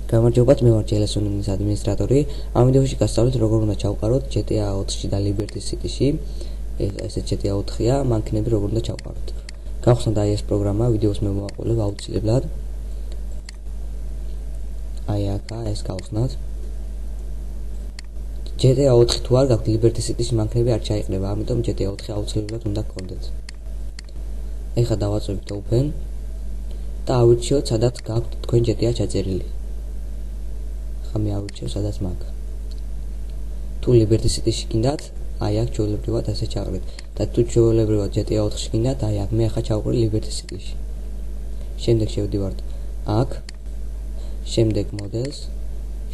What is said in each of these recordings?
გამარჯობათ, მე ვარ ჯელესონის ადმინისტრატორი. ამ ვიდეოში გასწავლეთ როგორ უნდა ჩავყაროთ GTA 4-ში და Liberty City-ში. ესე GTA 4-ია, მანქანები როგორ უნდა ჩავყაროთ. გავხსნათ აი ეს პროგრამა, ვიდეოს მე მოვაყოლებ აუცილებლად. აი აქა ეს გავხსნათ. GTA 4 თუ არ გაქვთ Liberty City-ში მანქანები არ ჩაიყრება, ამიტომ GTA 4 აუცილებლად უნდა გქონდეთ. ეხლა დავაწვევით open და ავირჩიოთ სადაც გაქვთ თქვენ GTA ჩაწერილი. ხამე ავირჩიოთ სადაც მაქვს. თუ Liberty City-ში გინდათ, აი აქ ჩვეულებრივად ასე ჩაყრით. და თუ ჩვეულებრივად GTA 4-ში გინდათ, აი აქ მე ახლა ჩავყრი Liberty City-ში. შემდეგ შევდივართ აქ, შემდეგ models,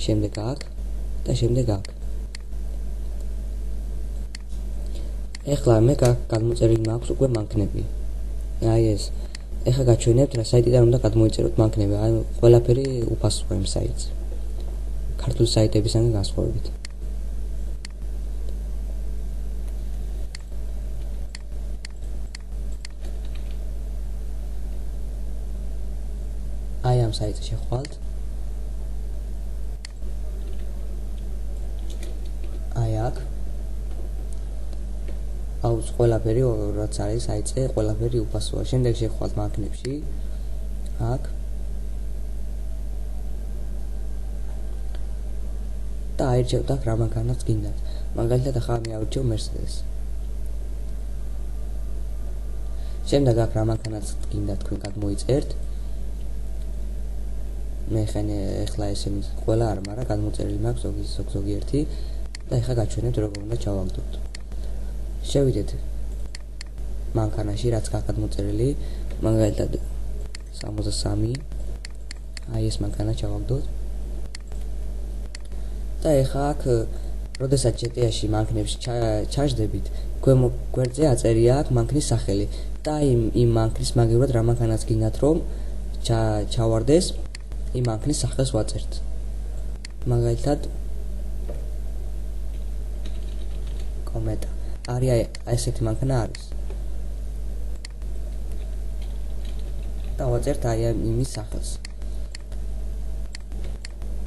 შემდეგ აქ და შემდეგ აქ. ეხლა მე გადმოწერილი მაქვს უკვე მანქანები. აი ეს. ეხლა გაჩვენებთ რა საიტიდან უნდა გადმოიწეროთ მანქანები. აი ყველაფერი უფასოა იმ საიტზე. ქართული საიტებისგან განსხვავებით. აი ამ საიტზე შეხვალთ. აი აქ აუც ყველაფერი რაც არის საიტზე, ყველაფერი უფასოა. შემდეგ შეხვალთ მანქანებში. აქ და აირჩევთ აქ რა მანქანაც გინდათ. მაგალითად ახლა მე ავირჩევ Mercedes. შემდეგ აქ რა მანქანაც გინდათ თქვენ გადმოიწერთ. მე ეხლა ესენი ყველა არ, მაგრამ გადმოწერილი მაქვს ზოგიერთი და ეხლა გაჩვენებთ როგორ უნდა ჩავაგდოთ. შევიდეთ მანქანაში რაც გადმოწერილი, მაგალითად 63. აი ეს მანქანა ჩავაგდოთ. და ეხლა აქ როდესაც GTA-ში მანქანებში ჩაждებით, გვერდზე აწერია აქ მანქანის სახელი და იმ მანქანის მაგივრად რა მანქანაც გინდათ რომ ჩავარდეს, იმ მანქანის სახელს ვაწერთ. მაგალითად კომეტა. აი ესეთი მანქანა არის. და ვაწერთ აი იმის სახელს.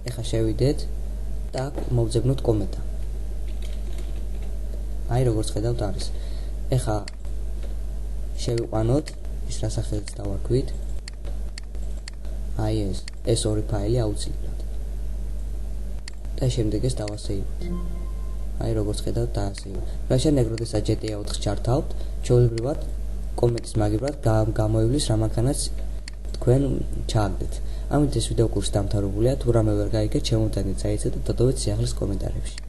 ეხლა შევიდეთ და მოვძებნოთ კომეტა. აი როგორც ხედავთ არის. ეხლა შევიყვანოთ ის რა სახელიც დავარქვით. აი ეს ორი ფაილი აუცილებლად. და შემდეგ ეს დავასეივოთ. აი როგორც ხედავთ დაასეივოთ. და შემდეგ როდესაც GTA 4 ჩართავთ, ჩვეულებრივად კომენტის მაგივრად გამოივლის რა მანქანაც თქვენ ჩააგდეთ. ამით ეს ვიდეო კურსი დამთავრებულია. თუ რამე ვერ გაიგეთ, შემოვიდეთ საიტზე და დადოვეთ სიახლის კომენტარებში.